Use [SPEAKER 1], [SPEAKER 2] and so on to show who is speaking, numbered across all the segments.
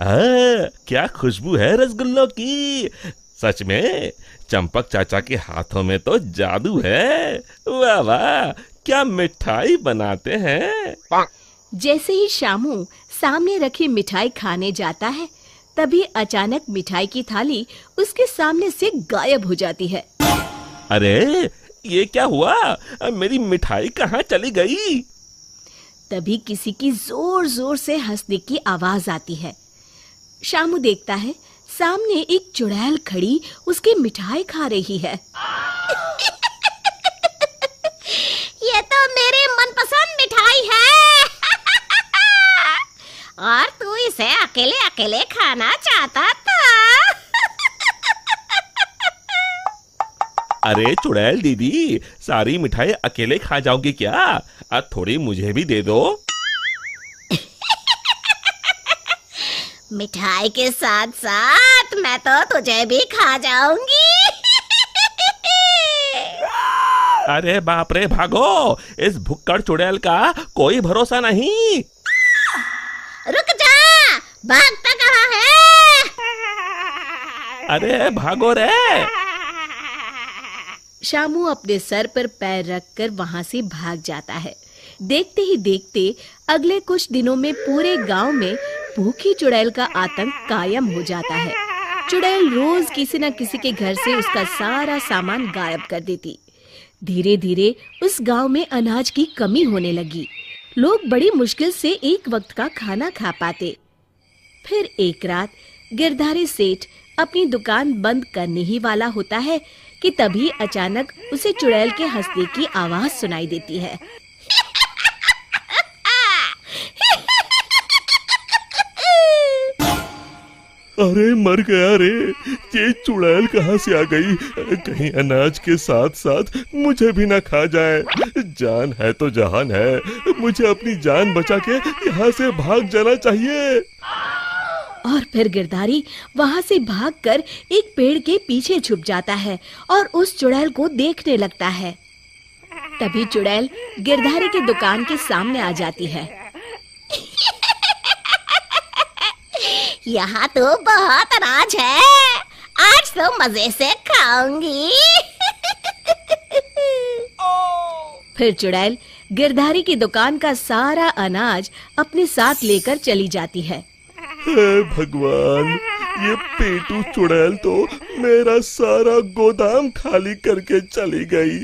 [SPEAKER 1] क्या खुशबू है रसगुल्लों की। सच में चंपक चाचा के हाथों में तो जादू है। वाह वाह, क्या मिठाई बनाते हैं।
[SPEAKER 2] जैसे ही शामू सामने रखी मिठाई खाने जाता है, तभी अचानक मिठाई की थाली उसके सामने से गायब हो जाती है।
[SPEAKER 1] अरे ये क्या हुआ, मेरी मिठाई कहाँ चली गई।
[SPEAKER 2] तभी किसी की जोर जोर से हंसने की आवाज आती है। शामू देखता है सामने एक चुड़ैल खड़ी उसकी मिठाई खा रही है।
[SPEAKER 3] ये तो मेरी मनपसंद मिठाई है। और तू इसे अकेले अकेले खाना चाहता था।
[SPEAKER 1] अरे चुड़ैल दीदी, सारी मिठाई अकेले खा जाओगी क्या। अब थोड़ी मुझे भी दे दो।
[SPEAKER 3] मिठाई के साथ साथ मैं तो तुझे भी खा जाऊंगी।
[SPEAKER 1] अरे बाप रे, भागो, इस भुक्कड़ चुड़ैल का कोई भरोसा नहीं।
[SPEAKER 3] रुक जा, भागता कहाँ है।
[SPEAKER 1] अरे भागो रे।
[SPEAKER 2] शामू अपने सर पर पैर रखकर वहां से भाग जाता है। देखते ही देखते अगले कुछ दिनों में पूरे गांव में भूखी चुड़ैल का आतंक कायम हो जाता है। चुड़ैल रोज किसी न किसी के घर से उसका सारा सामान गायब कर देती। धीरे धीरे उस गांव में अनाज की कमी होने लगी। लोग बड़ी मुश्किल से एक वक्त का खाना खा पाते। फिर एक रात गिरधारी सेठ अपनी दुकान बंद करने ही वाला होता है कि तभी अचानक उसे चुड़ैल के हंसने की आवाज सुनाई देती है।
[SPEAKER 1] अरे मर गया रे, ये चुड़ैल कहाँ से आ गई। कहीं अनाज के साथ साथ मुझे भी ना खा जाए। जान है तो जहान है, मुझे अपनी जान बचा के यहाँ से भाग जाना चाहिए।
[SPEAKER 2] और फिर गिरधारी वहां से भागकर एक पेड़ के पीछे छुप जाता है और उस चुड़ैल को देखने लगता है। तभी चुड़ैल गिरधारी की दुकान के सामने आ जाती है।
[SPEAKER 3] यहाँ तो बहुत अनाज है, आज तो मजे से खाऊंगी।
[SPEAKER 2] फिर चुड़ैल गिरधारी की दुकान का सारा अनाज अपने साथ लेकर चली जाती है।
[SPEAKER 1] हे भगवान, ये पेटू चुड़ैल तो मेरा सारा गोदाम खाली करके चली गई।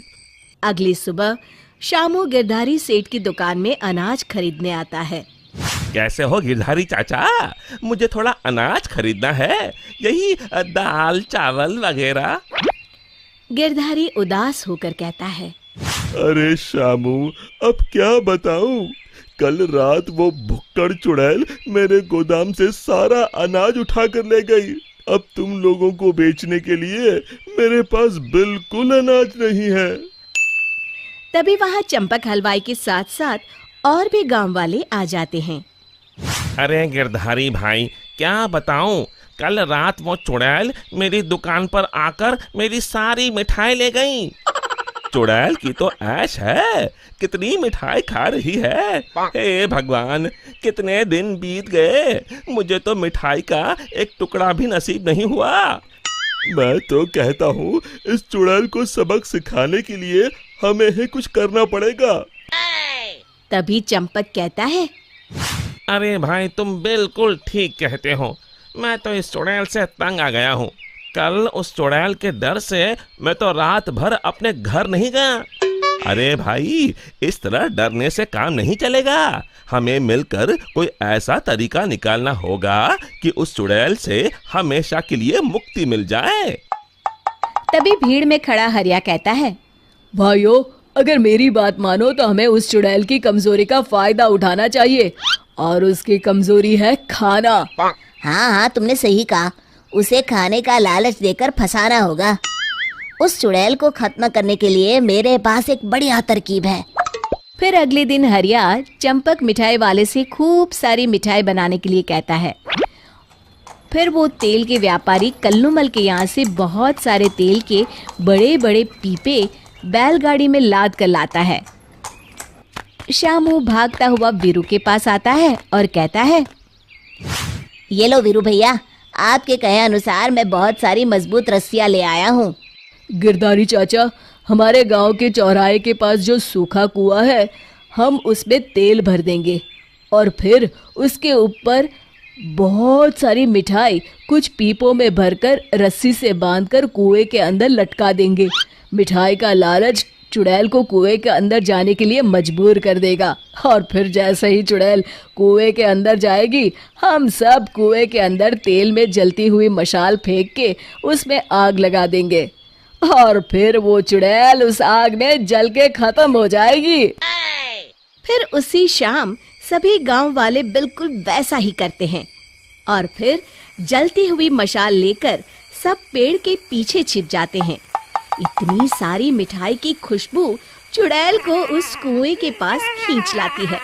[SPEAKER 2] अगली सुबह शामू गिरधारी सेठ की दुकान में अनाज खरीदने आता है।
[SPEAKER 1] कैसे हो गिरधारी चाचा, मुझे थोड़ा अनाज खरीदना है, यही दाल चावल वगैरह।
[SPEAKER 2] गिरधारी उदास होकर कहता है,
[SPEAKER 1] अरे शामू, अब क्या बताऊं। कल रात वो भुक्कड़ चुड़ैल मेरे गोदाम से सारा अनाज उठा कर ले गई। अब तुम लोगों को बेचने के लिए मेरे पास बिल्कुल अनाज नहीं है।
[SPEAKER 2] तभी वहाँ चंपक हलवाई के साथ साथ और भी गांव वाले आ जाते हैं।
[SPEAKER 1] अरे गिरधारी भाई, क्या बताऊं, कल रात वो चुड़ैल मेरी दुकान पर आकर मेरी सारी मिठाई ले गई। चुड़ैल की तो ऐश है, कितनी मिठाई खा रही है। हे भगवान, कितने दिन बीत गए, मुझे तो मिठाई का एक टुकड़ा भी नसीब नहीं हुआ। मैं तो कहता हूँ इस चुड़ैल को सबक सिखाने के लिए हमें ही कुछ करना पड़ेगा।
[SPEAKER 2] तभी चंपक कहता है,
[SPEAKER 1] अरे भाई, तुम बिल्कुल ठीक कहते हो। मैं तो इस चुड़ैल से तंग आ गया हूँ। कल उस चुड़ैल के डर से मैं तो रात भर अपने घर नहीं गया। अरे भाई, इस तरह डरने से काम नहीं चलेगा। हमें मिलकर कोई ऐसा तरीका निकालना होगा कि उस चुड़ैल से हमेशा के लिए मुक्ति मिल जाए।
[SPEAKER 2] तभी भीड़ में खड़ा हरिया कहता है, भाइयों, अगर मेरी बात मानो तो हमें उस चुड़ैल की कमजोरी का फायदा उठाना चाहिए, और उसकी कमजोरी है खाना।
[SPEAKER 3] हाँ हाँ, तुमने सही कहा, उसे खाने का लालच देकर फंसाना होगा। उस चुड़ैल को खत्म करने के लिए मेरे पास एक बढ़िया तरकीब है।
[SPEAKER 2] फिर अगले दिन हरिया चंपक मिठाई वाले से खूब सारी मिठाई बनाने के लिए कहता है। फिर वो तेल के व्यापारी कल्लूमल के यहाँ से बहुत सारे तेल के बड़े बड़े पीपे बैलगाड़ी में लाद कर लाता है। शामू भागता हुआ वीरू के पास आता है और कहता है,
[SPEAKER 3] ये लो वीरू भैया, आपके कहे अनुसार मैं बहुत सारी मजबूत रस्सियां ले आया हूँ।
[SPEAKER 2] गिरधारी चाचा, हमारे गांव के चौराहे के पास जो सूखा कुआं है, हम उसमें तेल भर देंगे और फिर उसके ऊपर बहुत सारी मिठाई कुछ पीपों में भरकर रस्सी से बांधकर कुएं के अंदर लटका देंगे। मिठाई का लालच चुड़ैल को कुएं के अंदर जाने के लिए मजबूर कर देगा और फिर जैसे ही चुड़ैल कुएं के अंदर जाएगी, हम सब कुएं के अंदर तेल में जलती हुई मशाल फेंक के उसमें आग लगा देंगे और फिर वो चुड़ैल उस आग में जल के खत्म हो जाएगी। फिर उसी शाम सभी गांव वाले बिल्कुल वैसा ही करते हैं और फिर जलती हुई मशाल लेकर सब पेड़ के पीछे छिप जाते हैं। इतनी सारी मिठाई की खुशबू चुड़ैल को उस कुएं के पास खींच लाती है।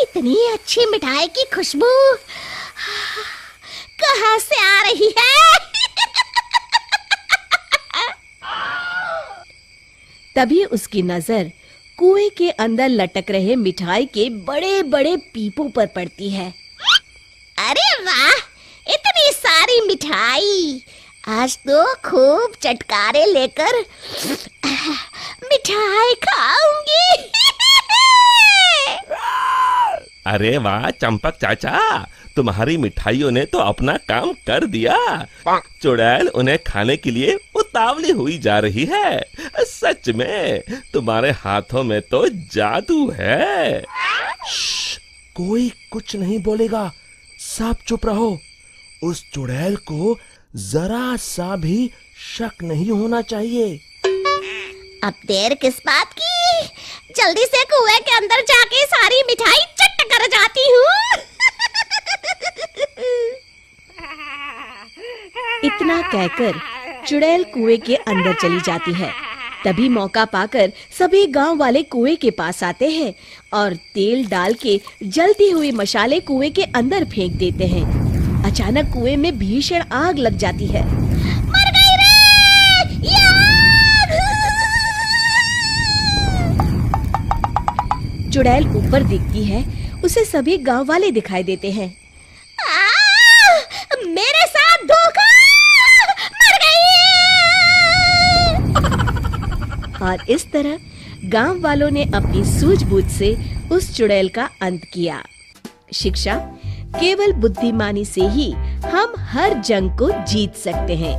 [SPEAKER 3] इतनी अच्छी मिठाई की खुशबू कहाँ से आ रही है?
[SPEAKER 2] तभी उसकी नजर कुएं के अंदर लटक रहे मिठाई के बड़े बड़े पीपों पर पड़ती है।
[SPEAKER 3] अरे वाह, इतनी सारी मिठाई! आज तो खूब चटकारे लेकर मिठाई खाऊंगी।
[SPEAKER 1] अरे वाह चंपक चाचा, तुम्हारी मिठाइयों ने तो अपना काम कर दिया। चुड़ैल उन्हें खाने के लिए उतावली हुई जा रही है। सच में तुम्हारे हाथों में तो जादू है।
[SPEAKER 4] कोई कुछ नहीं बोलेगा, सब चुप रहो। उस चुड़ैल को जरा सा भी शक नहीं होना चाहिए।
[SPEAKER 3] अब देर किस बात की? जल्दी से कुएं के अंदर जाके सारी मिठाई चट कर जाती हूँ।
[SPEAKER 2] इतना कहकर चुड़ैल कुएं के अंदर चली जाती है। तभी मौका पाकर सभी गांव वाले कुएं के पास आते हैं और तेल डाल के जलती हुई मशाले कुएं के अंदर फेंक देते हैं। अचानक कुएं में भीषण आग लग जाती है।
[SPEAKER 3] मर गई रे!
[SPEAKER 2] चुड़ैल ऊपर दिखती है, उसे सभी गांव वाले दिखाई देते हैं।
[SPEAKER 3] मेरे साथ धोखा! मर गई!
[SPEAKER 2] और इस तरह गांव वालों ने अपनी सूझबूझ से उस चुड़ैल का अंत किया। शिक्षा, केवल बुद्धिमानी से ही हम हर जंग को जीत सकते हैं।